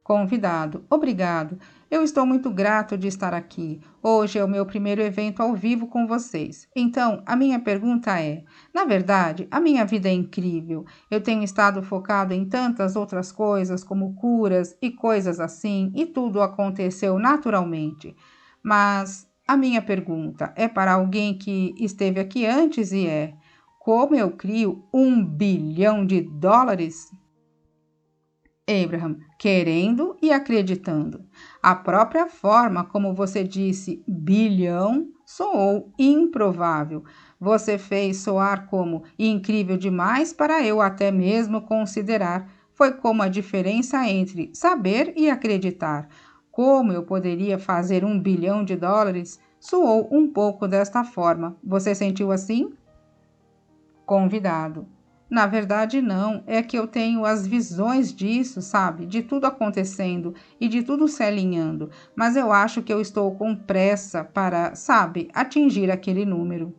Convidado: obrigado. Eu estou muito grato de estar aqui. Hoje é o meu primeiro evento ao vivo com vocês. Então, a minha pergunta é: na verdade, a minha vida é incrível. Eu tenho estado focado em tantas outras coisas, como curas e coisas assim, e tudo aconteceu naturalmente. Mas a minha pergunta é para alguém que esteve aqui antes e é: como eu crio US$ 1 bilhão? Abraham, querendo e acreditando. A própria forma como você disse bilhão soou improvável. Você fez soar como incrível demais para eu até mesmo considerar. Foi como a diferença entre saber e acreditar. Como eu poderia fazer US$ 1 bilhão? Soou um pouco desta forma. Você sentiu assim? Convidado: na verdade, não, é que eu tenho as visões disso, sabe? De tudo acontecendo e de tudo se alinhando, mas eu acho que eu estou com pressa para, sabe, atingir aquele número.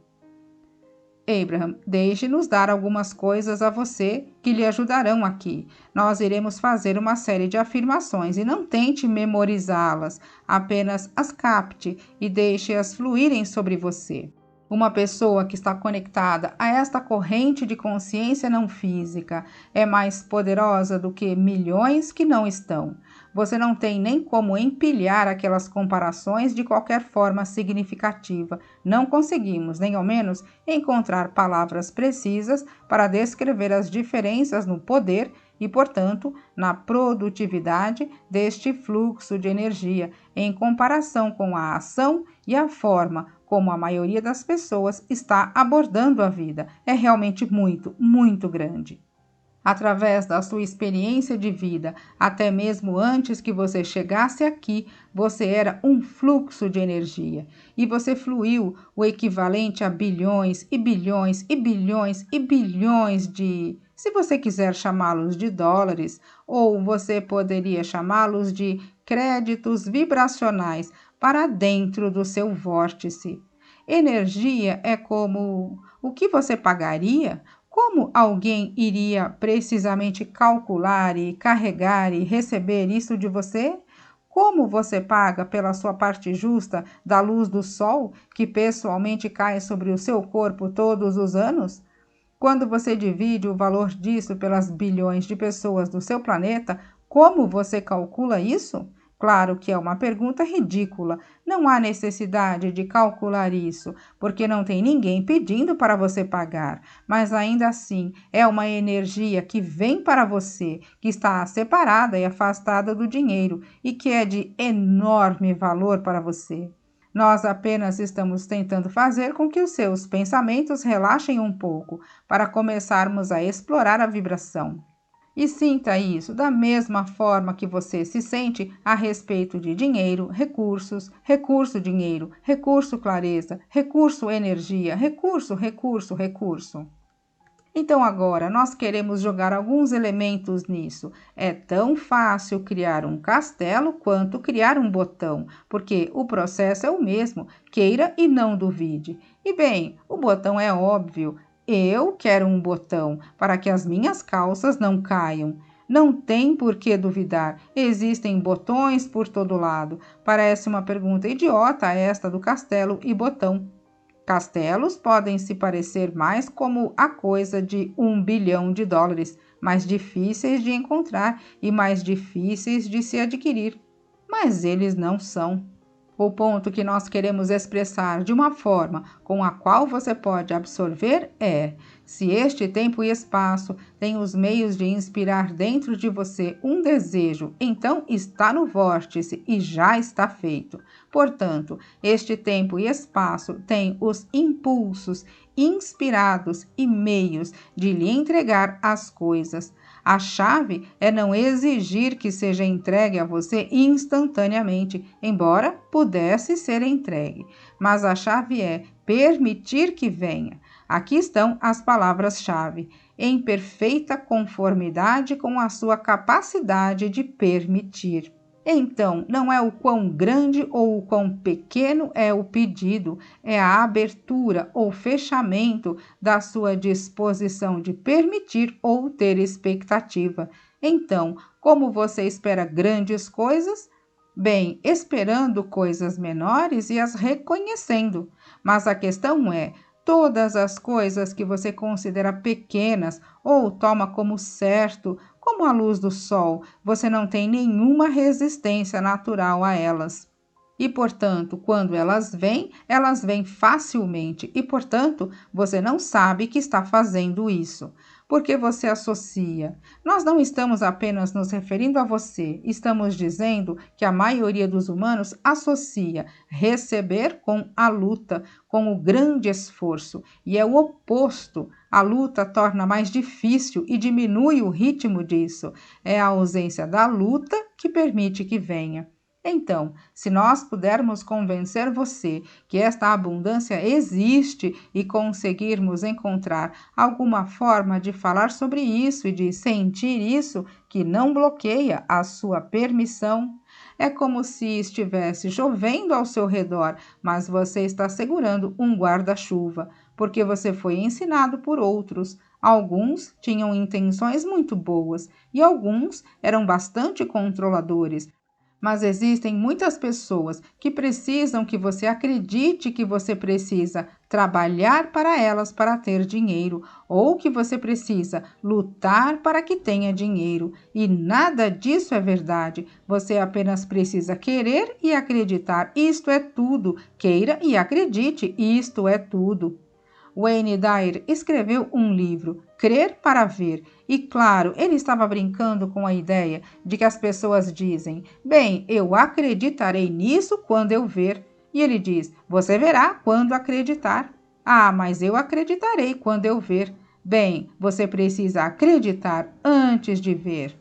Abraham, deixe-nos dar algumas coisas a você que lhe ajudarão aqui. Nós iremos fazer uma série de afirmações e não tente memorizá-las, apenas as capte e deixe-as fluírem sobre você. Uma pessoa que está conectada a esta corrente de consciência não física é mais poderosa do que milhões que não estão. Você não tem nem como empilhar aquelas comparações de qualquer forma significativa. Não conseguimos, nem ao menos, encontrar palavras precisas para descrever as diferenças no poder e, portanto, na produtividade deste fluxo de energia, em comparação com a ação e a forma como a maioria das pessoas está abordando a vida. É realmente muito, muito grande. Através da sua experiência de vida, até mesmo antes que você chegasse aqui, você era um fluxo de energia e você fluiu o equivalente a bilhões e bilhões e bilhões e bilhões de, se você quiser chamá-los de dólares, ou você poderia chamá-los de créditos vibracionais para dentro do seu vórtice. Energia é como o que você pagaria? Como alguém iria precisamente calcular e carregar e receber isso de você? Como você paga pela sua parte justa da luz do sol que pessoalmente cai sobre o seu corpo todos os anos? Quando você divide o valor disso pelas bilhões de pessoas do seu planeta, como você calcula isso? Claro que é uma pergunta ridícula. Não há necessidade de calcular isso, porque não tem ninguém pedindo para você pagar. Mas ainda assim, é uma energia que vem para você, que está separada e afastada do dinheiro e que é de enorme valor para você. Nós apenas estamos tentando fazer com que os seus pensamentos relaxem um pouco, para começarmos a explorar a vibração. E sinta isso da mesma forma que você se sente a respeito de dinheiro, recursos, recurso dinheiro, recurso clareza, recurso energia, recurso, recurso, recurso. Então agora nós queremos jogar alguns elementos nisso. É tão fácil criar um castelo quanto criar um botão, porque o processo é o mesmo, queira e não duvide. E bem, o botão é óbvio. Eu quero um botão para que as minhas calças não caiam. Não tem por que duvidar. Existem botões por todo lado. Parece uma pergunta idiota esta do castelo e botão. Castelos podem se parecer mais como a coisa de US$ 1 bilhão, mais difíceis de encontrar e mais difíceis de se adquirir, mas eles não são. O ponto que nós queremos expressar de uma forma com a qual você pode absorver é: se este tempo e espaço tem os meios de inspirar dentro de você um desejo, então está no vórtice e já está feito. Portanto, este tempo e espaço tem os impulsos inspirados e meios de lhe entregar as coisas. A chave é não exigir que seja entregue a você instantaneamente, embora pudesse ser entregue. Mas a chave é permitir que venha. Aqui estão as palavras-chave, em perfeita conformidade com a sua capacidade de permitir. Então, não é o quão grande ou o quão pequeno é o pedido, é a abertura ou fechamento da sua disposição de permitir ou ter expectativa. Então, como você espera grandes coisas? Bem, esperando coisas menores e as reconhecendo. Mas a questão é, todas as coisas que você considera pequenas ou toma como certo, como a luz do sol, você não tem nenhuma resistência natural a elas. E, portanto, quando elas vêm facilmente e, portanto, você não sabe que está fazendo isso, porque você associa. Nós não estamos apenas nos referindo a você, estamos dizendo que a maioria dos humanos associa receber com a luta, com o grande esforço, e é o oposto. A luta torna mais difícil e diminui o ritmo disso. É a ausência da luta que permite que venha. Então, se nós pudermos convencer você que esta abundância existe e conseguirmos encontrar alguma forma de falar sobre isso e de sentir isso que não bloqueia a sua permissão, é como se estivesse chovendo ao seu redor, mas você está segurando um guarda-chuva, porque você foi ensinado por outros. Alguns tinham intenções muito boas e alguns eram bastante controladores. Mas existem muitas pessoas que precisam que você acredite que você precisa trabalhar para elas para ter dinheiro, ou que você precisa lutar para que tenha dinheiro. E nada disso é verdade. Você apenas precisa querer e acreditar. Isto é tudo. Queira e acredite. Isto é tudo. Wayne Dyer escreveu um livro, Crer para Ver, e claro, ele estava brincando com a ideia de que as pessoas dizem, bem, eu acreditarei nisso quando eu ver. E ele diz, você verá quando acreditar. Ah, mas eu acreditarei quando eu ver. Bem, você precisa acreditar antes de ver.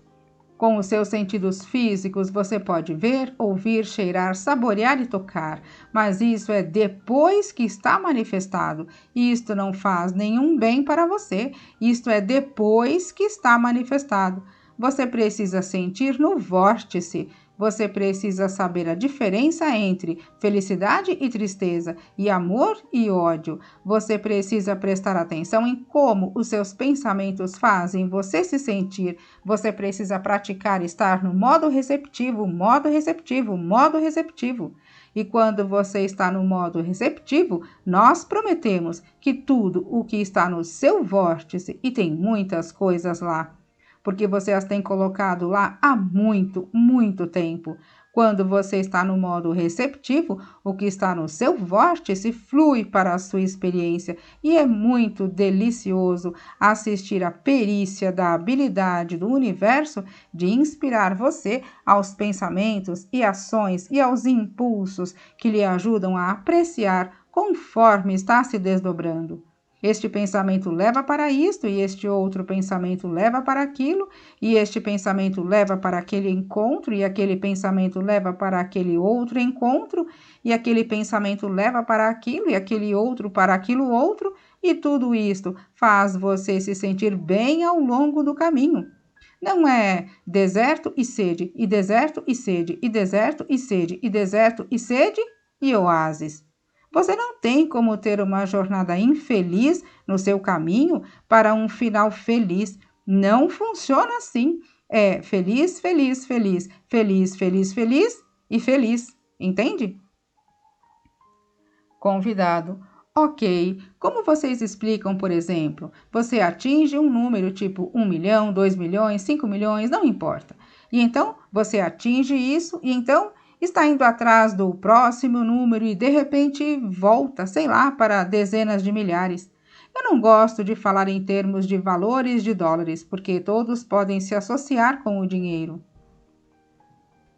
Com os seus sentidos físicos, você pode ver, ouvir, cheirar, saborear e tocar, mas isso é depois que está manifestado. Isto não faz nenhum bem para você, isto é depois que está manifestado. Você precisa sentir no vórtice. Você precisa saber a diferença entre felicidade e tristeza, e amor e ódio. Você precisa prestar atenção em como os seus pensamentos fazem você se sentir. Você precisa praticar estar no modo receptivo, modo receptivo, modo receptivo. E quando você está no modo receptivo, nós prometemos que tudo o que está no seu vórtice, e tem muitas coisas lá, porque você as tem colocado lá há muito, muito tempo. Quando você está no modo receptivo, o que está no seu vórtice flui para a sua experiência e é muito delicioso assistir à perícia da habilidade do universo de inspirar você aos pensamentos e ações e aos impulsos que lhe ajudam a apreciar conforme está se desdobrando. Este pensamento leva para isto, e este outro pensamento leva para aquilo, e este pensamento leva para aquele encontro, e aquele pensamento leva para aquele outro encontro, e aquele pensamento leva para aquilo, e aquele outro para aquilo outro, e tudo isto faz você se sentir bem ao longo do caminho. Não é deserto e sede, e deserto e sede, e deserto e sede, e deserto e sede, e oásis. Você não tem como ter uma jornada infeliz no seu caminho para um final feliz. Não funciona assim. É feliz, feliz, feliz, feliz, feliz, feliz e feliz. Entende? Convidado. Ok, como vocês explicam, por exemplo, você atinge um número tipo 1 milhão, 2 milhões, 5 milhões, não importa. E então você atinge isso e então está indo atrás do próximo número e de repente volta, sei lá, para dezenas de milhares. Eu não gosto de falar em termos de valores de dólares, porque todos podem se associar com o dinheiro.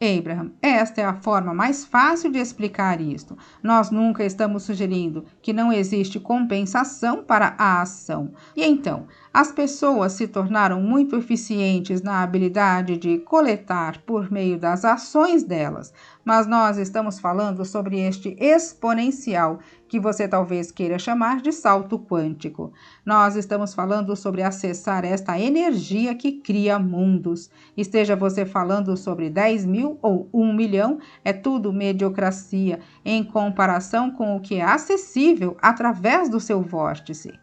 Abraham, esta é a forma mais fácil de explicar isto. Nós nunca estamos sugerindo que não existe compensação para a ação. E então, as pessoas se tornaram muito eficientes na habilidade de coletar por meio das ações delas, mas nós estamos falando sobre este exponencial, que você talvez queira chamar de salto quântico. Nós estamos falando sobre acessar esta energia que cria mundos. Esteja você falando sobre 10 mil ou 1 milhão, é tudo mediocracia em comparação com o que é acessível através do seu vórtice.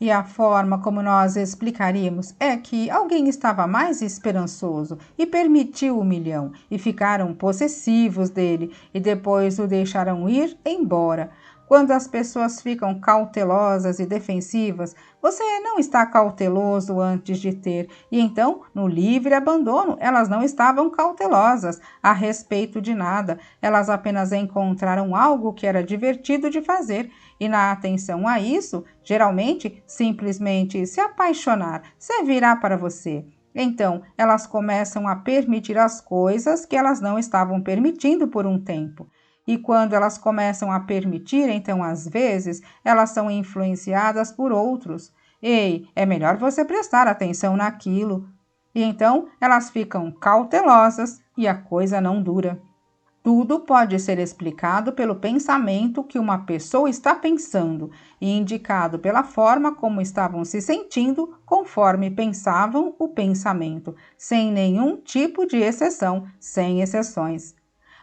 E a forma como nós explicaríamos é que alguém estava mais esperançoso e permitiu o milhão, e ficaram possessivos dele, e depois o deixaram ir embora. Quando as pessoas ficam cautelosas e defensivas, você não está cauteloso antes de ter, e então, no livre abandono, elas não estavam cautelosas a respeito de nada, elas apenas encontraram algo que era divertido de fazer, e na atenção a isso, geralmente, simplesmente se apaixonar, se virar para você. Então, elas começam a permitir as coisas que elas não estavam permitindo por um tempo. E quando elas começam a permitir, então, às vezes, elas são influenciadas por outros. Ei, é melhor você prestar atenção naquilo. E então, elas ficam cautelosas e a coisa não dura. Tudo pode ser explicado pelo pensamento que uma pessoa está pensando e indicado pela forma como estavam se sentindo conforme pensavam o pensamento, sem nenhum tipo de exceção, sem exceções.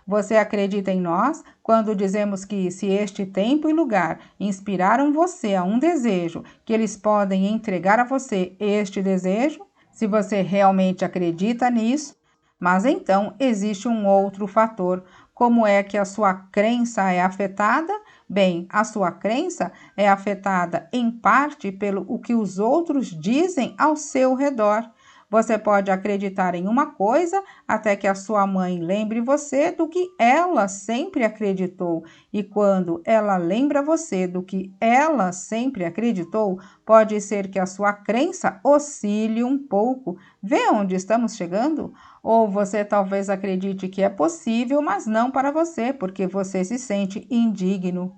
Você acredita em nós quando dizemos que, se este tempo e lugar inspiraram você a um desejo, que eles podem entregar a você este desejo? Se você realmente acredita nisso, mas então existe um outro fator. Como é que a sua crença é afetada? Bem, a sua crença é afetada em parte pelo o que os outros dizem ao seu redor. Você pode acreditar em uma coisa até que a sua mãe lembre você do que ela sempre acreditou. E quando ela lembra você do que ela sempre acreditou, pode ser que a sua crença oscile um pouco. Vê onde estamos chegando? Ou você talvez acredite que é possível, mas não para você, porque você se sente indigno.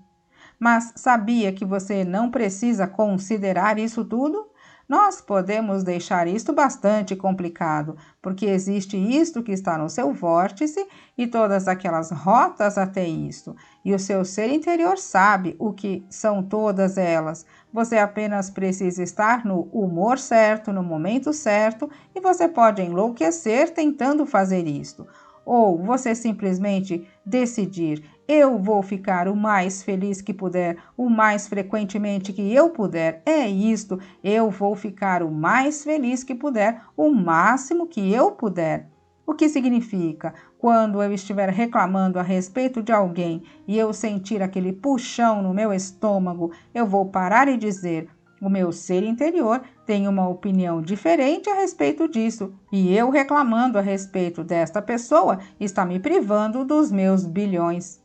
Mas sabia que você não precisa considerar isso tudo? Nós podemos deixar isto bastante complicado, porque existe isto que está no seu vórtice e todas aquelas rotas até isto, e o seu ser interior sabe o que são todas elas. Você apenas precisa estar no humor certo, no momento certo, e você pode enlouquecer tentando fazer isto. Ou você simplesmente decidir: eu vou ficar o mais feliz que puder, o mais frequentemente que eu puder. É isto, eu vou ficar o mais feliz que puder, o máximo que eu puder. O que significa? Quando eu estiver reclamando a respeito de alguém e eu sentir aquele puxão no meu estômago, eu vou parar e dizer: o meu ser interior tem uma opinião diferente a respeito disso, e eu reclamando a respeito desta pessoa está me privando dos meus bilhões.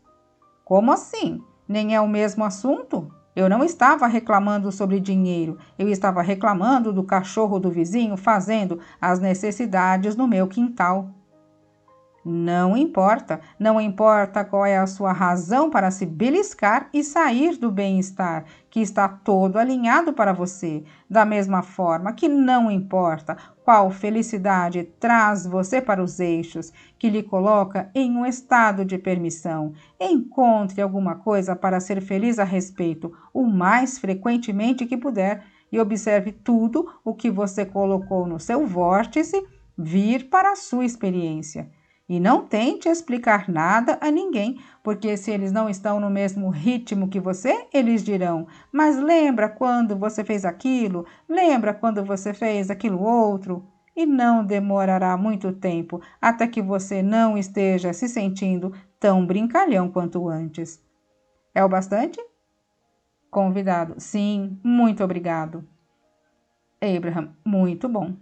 Como assim? Nem é o mesmo assunto? Eu não estava reclamando sobre dinheiro, eu estava reclamando do cachorro do vizinho fazendo as necessidades no meu quintal. Não importa, não importa qual é a sua razão para se beliscar e sair do bem-estar, que está todo alinhado para você, da mesma forma que não importa qual felicidade traz você para os eixos, que lhe coloca em um estado de permissão. Encontre alguma coisa para ser feliz a respeito, o mais frequentemente que puder, e observe tudo o que você colocou no seu vórtice vir para a sua experiência. E não tente explicar nada a ninguém, porque se eles não estão no mesmo ritmo que você, eles dirão: mas lembra quando você fez aquilo? Lembra quando você fez aquilo outro? E não demorará muito tempo até que você não esteja se sentindo tão brincalhão quanto antes. É o bastante? Convidado: sim, muito obrigado. Abraham: muito bom.